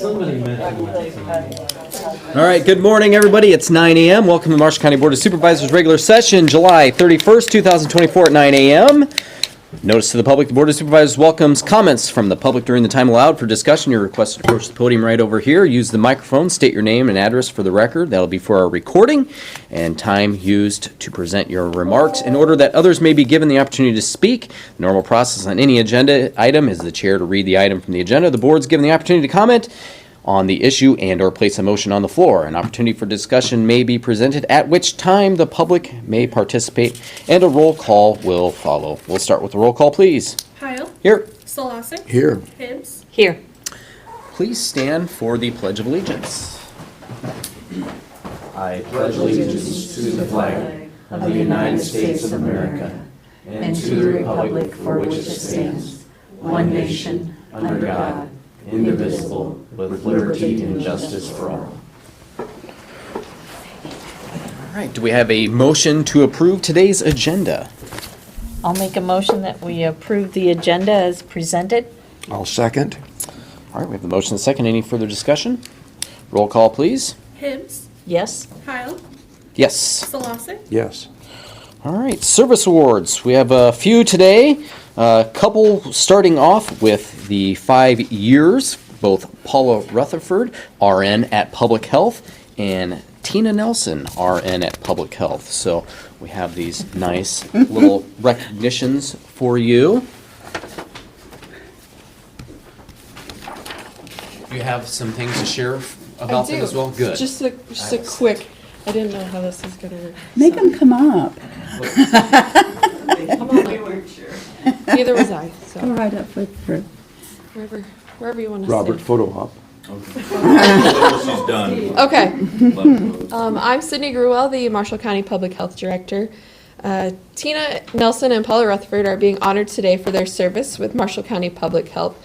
All right, good morning, everybody. It's 9 a.m. Welcome to the Marshall County Board of Supervisors regular session, July 31st, 2024 at 9 a.m. Notice to the public, the Board of Supervisors welcomes comments from the public during the time allowed for discussion. You're requested to approach the podium right over here. Use the microphone, state your name and address for the record. That'll be for our recording and time used to present your remarks. In order that others may be given the opportunity to speak, the normal process on any agenda item is the chair to read the item from the agenda. The board's given the opportunity to comment on the issue and or place a motion on the floor. An opportunity for discussion may be presented, at which time the public may participate, and a roll call will follow. We'll start with the roll call, please. Heil. Here. Solosik. Here. Hibbs. Here. Please stand for the Pledge of Allegiance. I pledge allegiance to the flag of the United States of America and to the republic for which it stands, one nation, under God, indivisible, with liberty and justice for all. All right, do we have a motion to approve today's agenda? I'll make a motion that we approve the agenda as presented. I'll second. All right, we have the motion and second. Any further discussion? Roll call, please. Hibbs. Yes. Heil. Yes. Solosik. Yes. All right, service awards. We have a few today. A couple starting off with the 5 years, both Paula Rutherford, RN at Public Health, and Tina Nelson, RN at Public Health. So we have these nice little recognitions for you. You have some things to share about them as well? Good. Just a quick, I didn't know how this is going to work. Make them come up. I'm on, we weren't sure. Neither was I, Go so right up for wherever you want to Robert, sit. photo op. She's done. Okay. I'm Sydney Gruwell, the Marshall County Public Health Director. Tina Nelson and Paula Rutherford are being honored today for their service with Marshall County Public Health.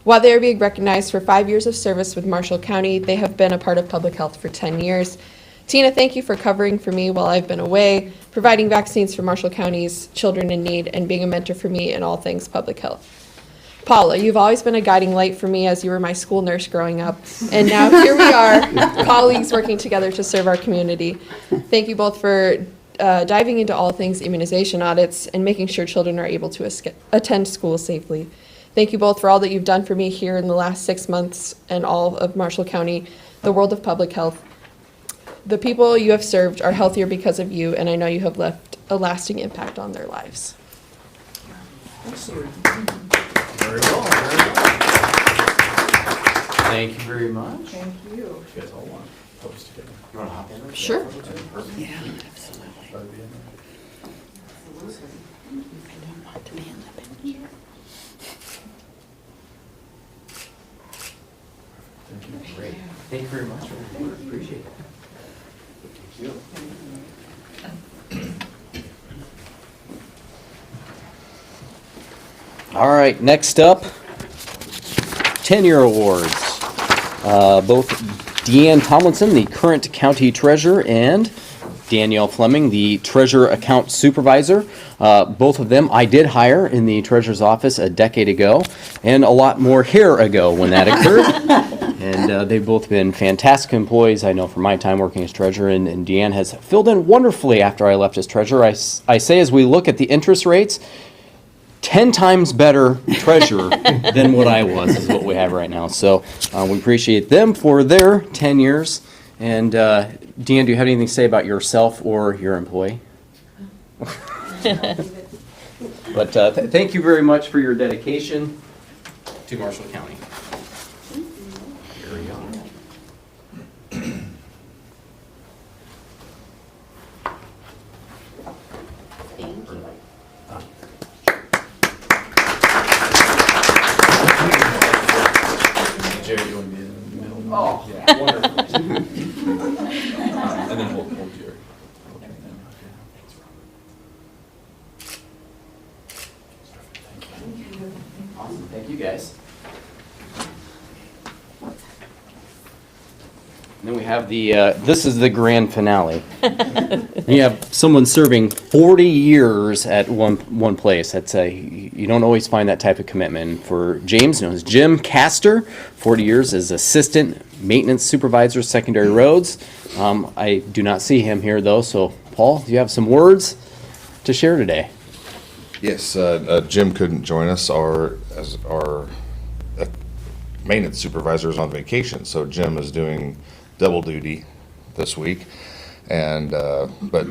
While they are being recognized for 5 years of service with Marshall County, they have been a part of public health for 10 years. Tina, thank you for covering for me while I've been away, providing vaccines for Marshall County's children in need, and being a mentor for me in all things public health. Paula, you've always been a guiding light for me as you were my school nurse growing up, and now here we are, colleagues working together to serve our community. Thank you both for diving into all things immunization audits and making sure children are able to attend school safely. Thank you both for all that you've done for me here in the last 6 months and all of Marshall County, the world of public health. The people you have served are healthier because of you, and I know you have left a lasting impact on their lives. Very well. Thank you very much. Thank you. You guys all want to post together? You want to hop in? Sure. Yeah, absolutely. I don't want to be in the picture. Great. Thank you very much. Appreciate it. Thank you. All right, next up, tenure awards. Both Deanne Tomlinson, the current county treasurer, and Danielle Fleming, the treasurer account supervisor. Both of them I did hire in the treasurer's office a decade ago, and a lot more hair ago when that occurred. And they've both been fantastic employees, I know, from my time working as treasurer, and Deanne has filled in wonderfully after I left as treasurer. I say as we look at the interest rates, 10 times better treasurer than what I was is what we have right now. So we appreciate them for their 10 years. And Deanne, do you have anything to say about yourself or your employee? But thank you very much for your dedication to Marshall County. Here we go. Jerry, you want to be in the middle? Oh, Yeah. wonderful. And then we'll hold Jerry. Awesome. Thank you, guys. And then we have this is the grand finale. You have someone serving 40 years at one place. You don't always find that type of commitment. For James, known as Jim Castor, 40 years as Assistant Maintenance Supervisor, Secondary Roads. I do not see him here though, so Paul, do you have some words to share today? Yes, Jim couldn't join us. Our maintenance supervisor is on vacation, so Jim is doing double duty this week. And but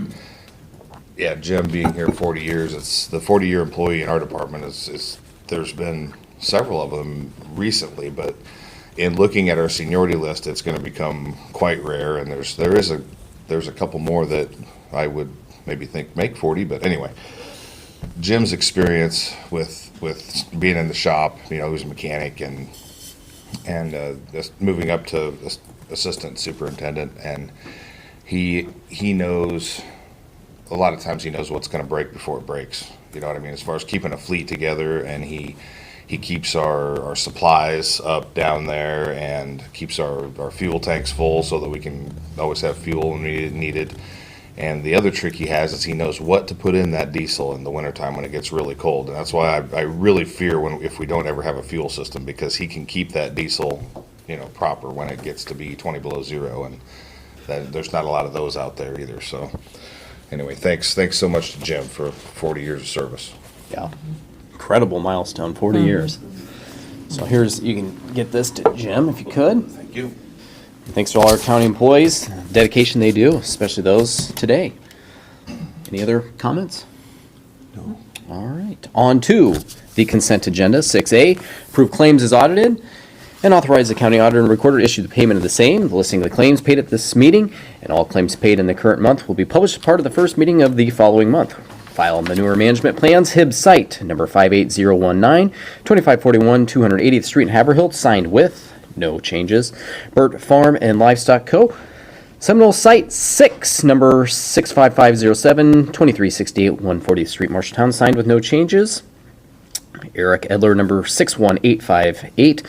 yeah, Jim being here 40 years, it's the 40-year employee in our department is there's been several of them recently, but in looking at our seniority list, it's going to become quite rare. And there's a couple more that I would maybe think make 40, but anyway. Jim's experience with being in the shop, he was a mechanic and just moving up to assistant superintendent, and he knows a lot of times he knows what's going to break before it breaks. You know what I mean? As far as keeping a fleet together, and he keeps our supplies up down there and keeps our fuel tanks full so that we can always have fuel when needed. And the other trick he has is he knows what to put in that diesel in the wintertime when it gets really cold. And that's why I really fear if we don't ever have a fuel system, because he can keep that diesel, proper when it gets to be 20 below zero. And there's not a lot of those out there either. So anyway, thanks so much to Jim for 40 years of service. Yeah. Incredible milestone, 40 years. So you can get this to Jim if you could. Thank you. Thanks to all our county employees, dedication they do, especially those today. Any other comments? No. All right. On to the consent agenda. 6A, approve claims as audited and authorize the county auditor and recorder to issue the payment of the same. The listing of the claims paid at this meeting and all claims paid in the current month will be published as part of the first meeting of the following month. File manure management plans, Hibbs site, number 58019, 2541 280th Street in Haverhill, signed with no changes. Burt Farm and Livestock Co. Seminole Site 6, number 65507, 2368 140th Street, Marshalltown, signed with no changes. Eric Edler, number 61858,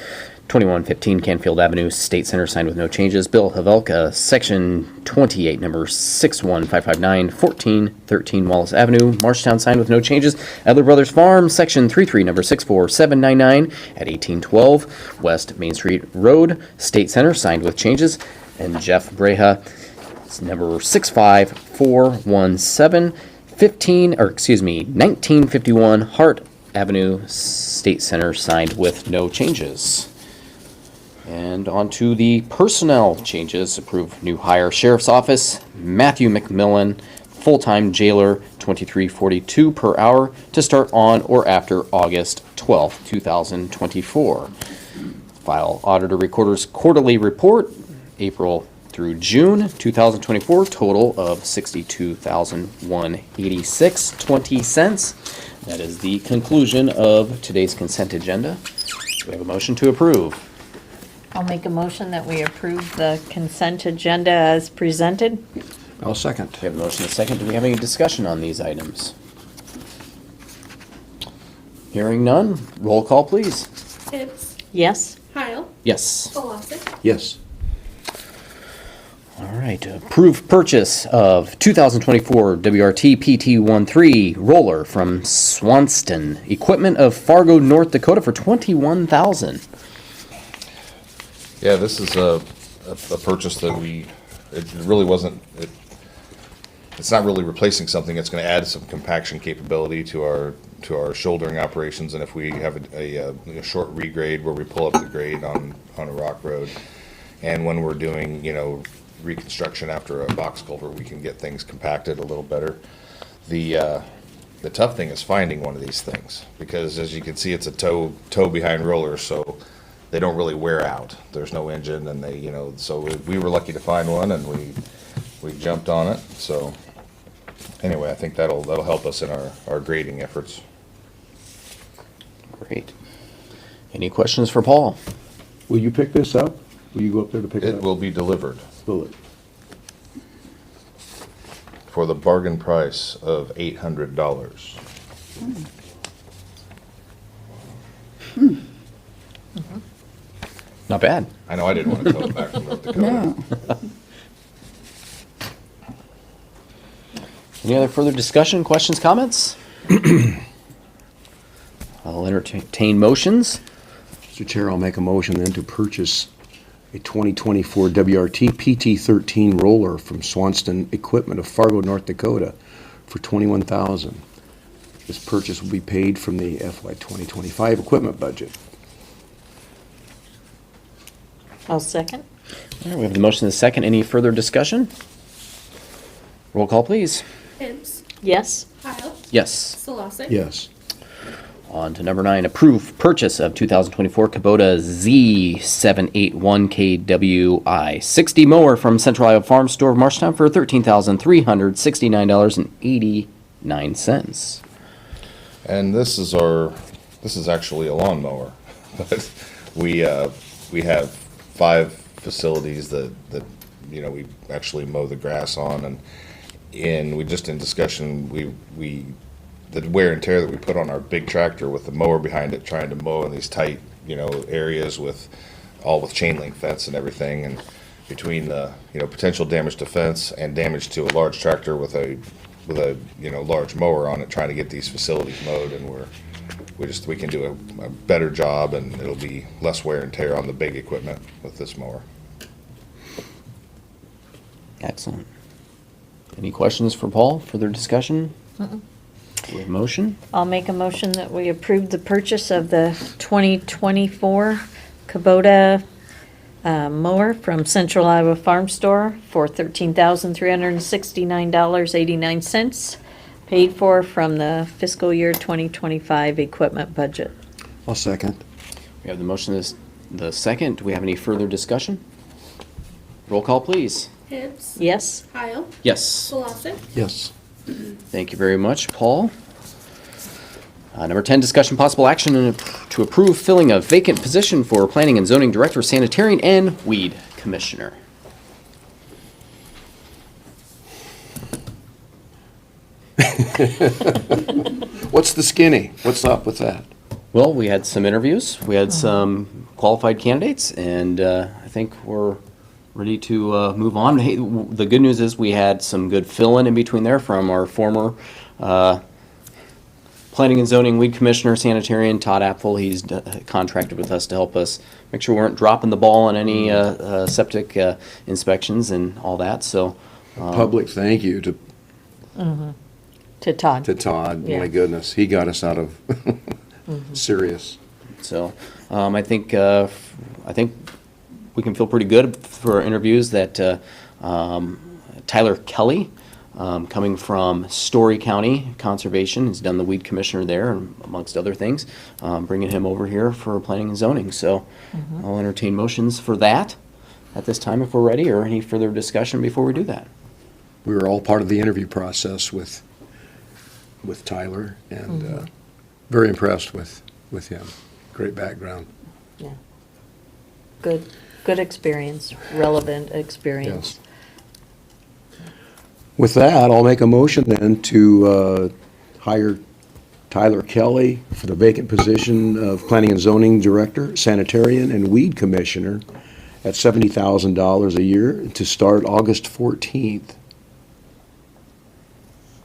2115 Canfield Avenue, State Center, signed with no changes. Bill Havelka, Section 28, number 61559, 1413 Wallace Avenue, Marshalltown, signed with no changes. Edler Brothers Farm, Section 33, number 64799 at 1812 West Main Street Road, State Center, signed with changes. And Jeff Breha, it's number 65417, 1951 Hart Avenue, State Center, signed with no changes. And on to the personnel changes. Approve new hire, Sheriff's Office, Matthew McMillan, full-time jailer, $23.42 per hour to start on or after August 12th, 2024. File Auditor Recorder's quarterly report, April through June 2024, total of $62,186.20. That is the conclusion of today's consent agenda. Do we have a motion to approve? I'll make a motion that we approve the consent agenda as presented. I'll second. We have a motion and a second. Do we have any discussion on these items? Hearing none, roll call, please. Hibbs, Yes? Heil, Yes. Velocik, Yes. All right. Approve purchase of 2024 WRT PT13 roller from Swanston. Equipment of Fargo, North Dakota for $21,000. Yeah, this is a purchase that it really wasn't, it's not really replacing something. It's going to add some compaction capability to our shouldering operations. And if we have a short regrade where we pull up the grade on a rock road, and when we're doing, reconstruction after a box culvert, we can get things compacted a little better. The tough thing is finding one of these things, because as you can see, it's a tow behind roller, so they don't really wear out. There's no engine, and so we were lucky to find one, and we jumped on it. So anyway, I think that'll help us in our grading efforts. Great. Any questions for Paul? Will you pick this up? Will you go up there to pick it It up? will be delivered Will it? for the bargain price of $800. Not bad. I know I didn't want to tow it back from North Dakota. No. Any other further discussion, questions, comments? I'll entertain motions. Mr. Chair, I'll make a motion then to purchase a 2024 WRT PT-13 roller from Swanston Equipment of Fargo, North Dakota for $21,000. This purchase will be paid from the FY 2025 equipment budget. I'll second. All right, we have the motion and the second. Any further discussion? Roll call, please. Hibbs, Yes. Kyle, Yes. Solosik. Yes. On to number 9, approve purchase of 2024 Kubota Z781KWI 60 mower from Central Iowa Farm Store of Marshtown for $13,369.89. And this is actually a lawnmower. But we have 5 facilities that we actually mow the grass on, and we just in discussion, the wear and tear that we put on our big tractor with the mower behind it, trying to mow in these tight, areas with chain link fence and everything, and between the, potential damage to fence and damage to a large tractor with a large mower on it, trying to get these facilities mowed, and we can do a better job, and it'll be less wear and tear on the big equipment with this mower. Excellent. Any questions for Paul? Further discussion? We have motion? I'll make a motion that we approve the purchase of the 2024 Kubota mower from Central Iowa Farm Store for $13,369.89, paid for from the fiscal year 2025 equipment budget. I'll second. We have the motion and the second. Do we have any further discussion? Roll call, please. Hibbs, Yes. Kyle, Yes. Solosik. Yes. Thank you very much, Paul. Number 10, discussion possible action to approve filling a vacant position for Planning and Zoning Director, Sanitarian, and Weed Commissioner. What's the skinny? What's up with that? Well, we had some interviews. We had some qualified candidates, and I think we're ready to move on. Hey, the good news is we had some good fill-in in between there from our former Planning and Zoning Weed Commissioner, Sanitarian, Todd Apfel. He's contracted with us to help us make sure we weren't dropping the ball on any septic inspections and all that. So, Public thank you to Todd. Todd. Yeah. My goodness, he got us out of serious. so I think we can feel pretty good for our interviews that Tyler Kelly, coming from Story County Conservation, has done the weed commissioner there, amongst other things, bringing him over here for planning and zoning. So I'll entertain motions for that at this time if we're ready, or any further discussion before we do that. We were all part of the interview process with Tyler, and very impressed with him. Great background. Yeah. Good experience, relevant experience. With that, I'll make a motion then to hire Tyler Kelly for the vacant position of Planning and Zoning Director, Sanitarian, and Weed Commissioner at $70,000 a year to start August 14th.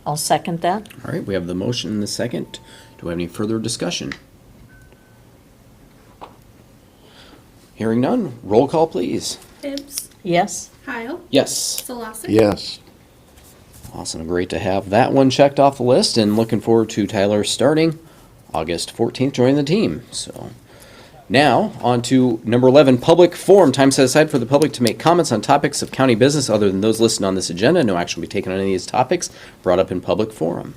I'll second that. All right, we have the motion and the second. Do we have any further discussion? Hearing none, roll call, please. Hibbs, Yes. Kyle, Yes. Solosik. Yes. Awesome, great to have that one checked off the list, and looking forward to Tyler starting August 14th, joining the team. So now, on to number 11, public forum. Time set aside for the public to make comments on topics of county business other than those listed on this agenda. No action will be taken on any of these topics brought up in public forum.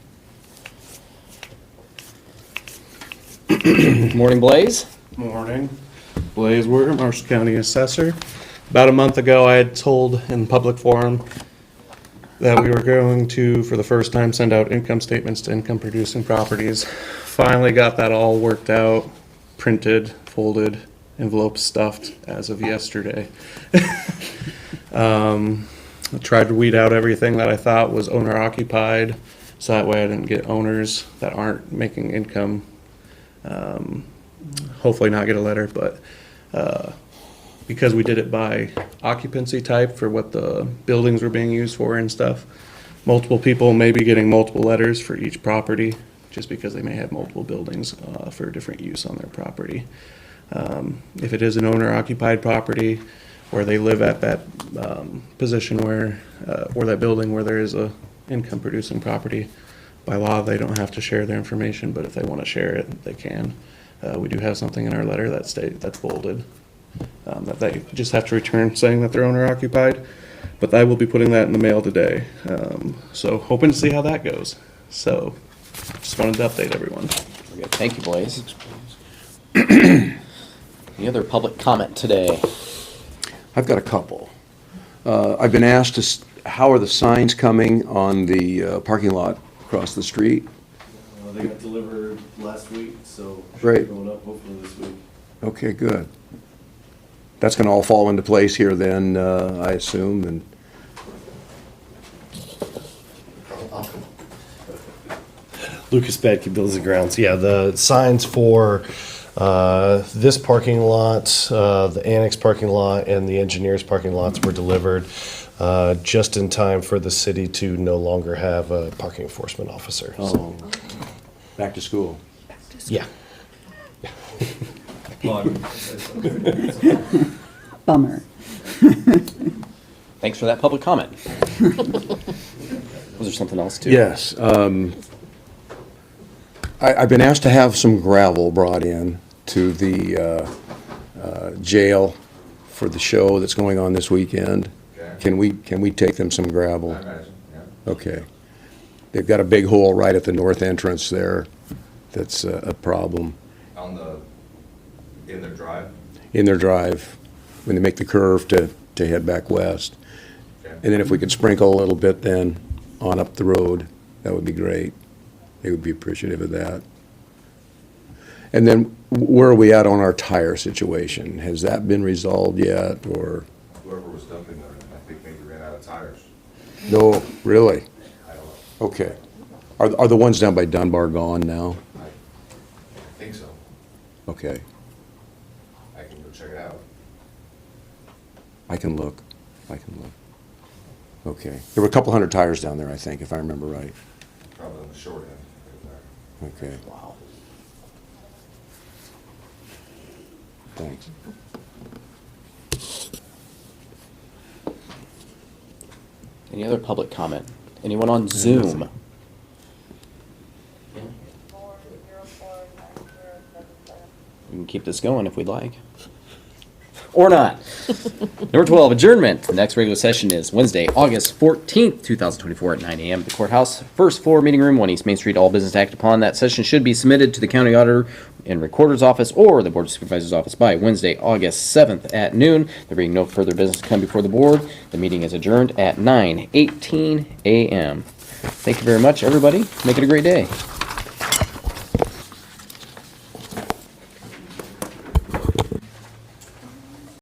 Morning, Blaze. Morning. Blaze Werger, Marshall County Assessor. About a month ago, I had told in public forum that we were going to, for the first time, send out income statements to income-producing properties. Finally got that all worked out, printed, folded, envelopes stuffed as of yesterday. I tried to weed out everything that I thought was owner-occupied, so that way I didn't get owners that aren't making income. Hopefully not get a letter, but because we did it by occupancy type for what the buildings were being used for and stuff, multiple people may be getting multiple letters for each property, just because they may have multiple buildings for different use on their property. If it is an owner-occupied property, where they live at that position where, or that building where there is a income-producing property, by law, they don't have to share their information, but if they want to share it, they can. We do have something in our letter that's bolded, that they just have to return saying that they're owner-occupied, but I will be putting that in the mail today. So hoping to see how that goes. So just wanted to update everyone. Very good. Thank you, Blaze. Any other public comment today? I've got a couple. I've been asked how are the signs coming on the parking lot across the street? They got delivered last week, so Great. should be going up hopefully this week. Okay, good. That's gonna all fall into place here then, I assume, and, Lucas Badke Buildings and Grounds. Yeah, the signs for this parking lot, the annex parking lot, and the engineers parking lots were delivered just in time for the city to no longer have a parking enforcement officer. So, back to school. yeah. Bummer. Thanks for that public comment. Was there something else too? Yes, I've been asked to have some gravel brought in to the jail for the show that's going on this weekend. Okay. Can we take them some gravel? I imagine, yeah. Okay. They've got a big hole right at the north entrance there that's a problem In their drive? in their drive when they make the curve to head back west. Okay. And then if we could sprinkle a little bit then on up the road, that would be great. They would be appreciative of that. And then where are we at on our tire situation? Has that been resolved yet, or? Whoever was dumping them, I think maybe ran out of tires. No, really? I don't know. Okay. Are the ones down by Dunbar gone now? I think so. Okay, I can go check it out. I can look. Okay. There were a couple hundred tires down there, I think, if I remember right. Probably on the short end. Okay, Wow. thanks. Any other public comment? Anyone on Zoom? We can keep this going if we'd like. Or not. Number 12, adjournment. The next regular session is Wednesday, August 14th, 2024 at 9 a.m. at the courthouse, first floor, meeting room, 1 East Main Street. All business to act upon that session should be submitted to the county auditor and recorder's office or the board of supervisors office by Wednesday, August 7th at noon. There being no further business to come before the board, the meeting is adjourned at 9:18 a.m. Thank you very much, everybody. Make it a great day.